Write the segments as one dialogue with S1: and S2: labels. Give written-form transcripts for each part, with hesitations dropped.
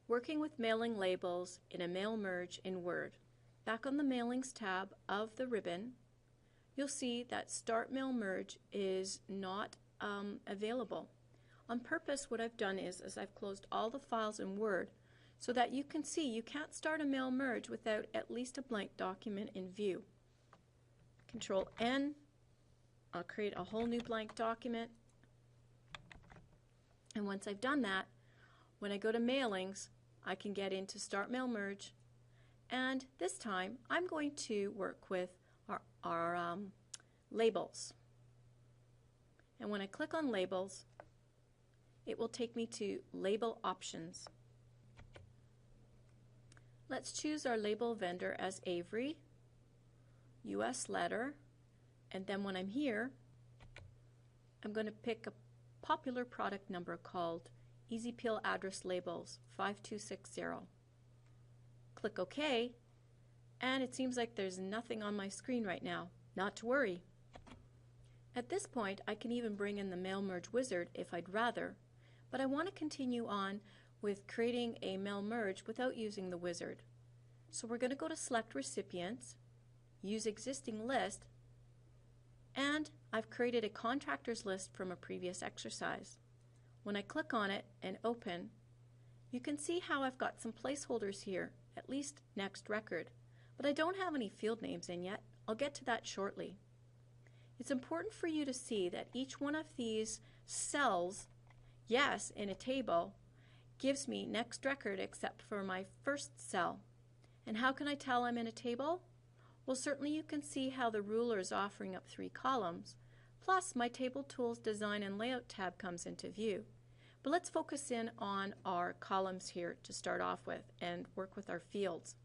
S1: Working with mailing labels in a mail merge in Word. Back on the Mailings tab of the ribbon, you'll see that Start Mail Merge is not available. On purpose, what I've done is I've closed all the files in Word so that you can see you can't start a mail merge without at least a blank document in view. Control N, I'll create a whole new blank document. And once I've done that, when I go to Mailings, I can get into Start Mail Merge, and this time I'm going to work with our labels. And when I click on Labels, it will take me to Label Options. Let's choose our label vendor as Avery, US Letter, and then when I'm here, I'm going to pick a popular product number called Easy Peel Address Labels 5260. Click OK, and it seems like there's nothing on my screen right now. Not to worry. At this point, I can even bring in the Mail Merge wizard if I'd rather, but I want to continue on with creating a mail merge without using the wizard. So we're going to go to Select Recipients, use Existing List, and I've created a contractors list from a previous exercise. When I click on it and open, you can see how I've got some placeholders here, at least next record, but I don't have any field names in yet. I'll get to that shortly. It's important for you to see that each one of these cells, yes, in a table, gives me next record except for my first cell. And how can I tell I'm in a table? Well, certainly you can see how the ruler is offering up 3 columns, plus my Table Tools Design and Layout tab comes into view. But let's focus in on our columns here to start off with and work with our fields.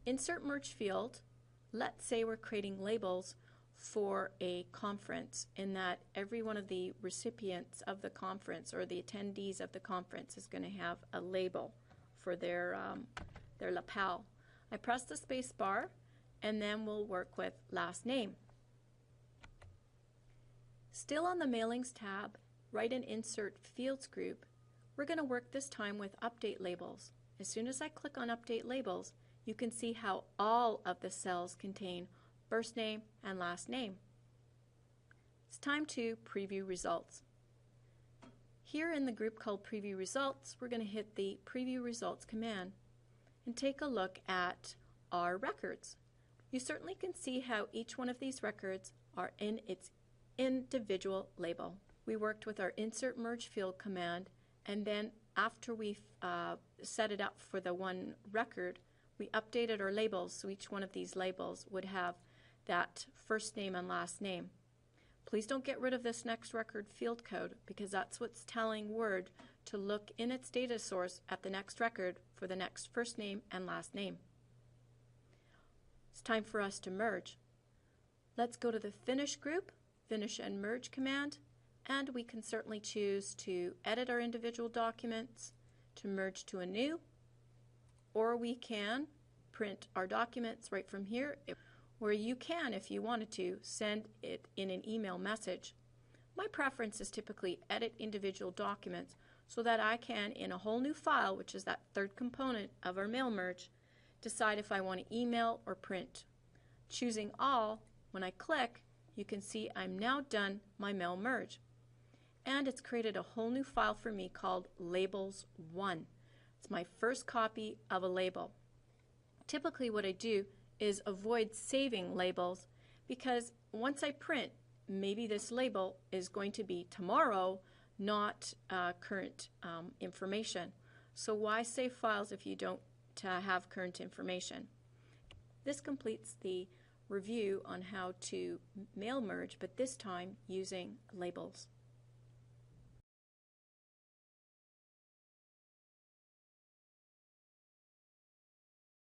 S1: Insert Merge Field. Let's say we're creating labels for a conference, in that every one of the recipients of the conference or the attendees of the conference is going to have a label for their lapel. I press the space bar and then we'll work with last name. Still on the Mailings tab, right in Insert Fields group, we're going to work this time with Update Labels. As soon as I click on Update Labels, you can see how all of the cells contain first name and last name. It's time to preview results. Here in the group called Preview Results, we're going to hit the Preview Results command and take a look at our records. You certainly can see how each one of these records are in its individual label. We worked with our Insert Merge Field command, and then after we've set it up for the one record, we updated our labels so each one of these labels would have that first name and last name. Please don't get rid of this next record field code, because that's what's telling Word to look in its data source at the next record for the next first name and last name. It's time for us to merge. Let's go to the Finish group, Finish and Merge command, and we can certainly choose to edit our individual documents, to merge to a new, or we can print our documents right from here, where you can, if you wanted to, send it in an email message. My preference is typically edit individual documents so that I can, in a whole new file, which is that third component of our mail merge, decide if I want to email or print. Choosing all, when I click, you can see I'm now done my mail merge. And it's created a whole new file for me called Labels1. It's my first copy of a label. Typically what I do is avoid saving labels, because once I print, maybe this label is going to be tomorrow, not current information. So why save files if you don't have current information? This completes the review on how to mail merge, but this time using labels.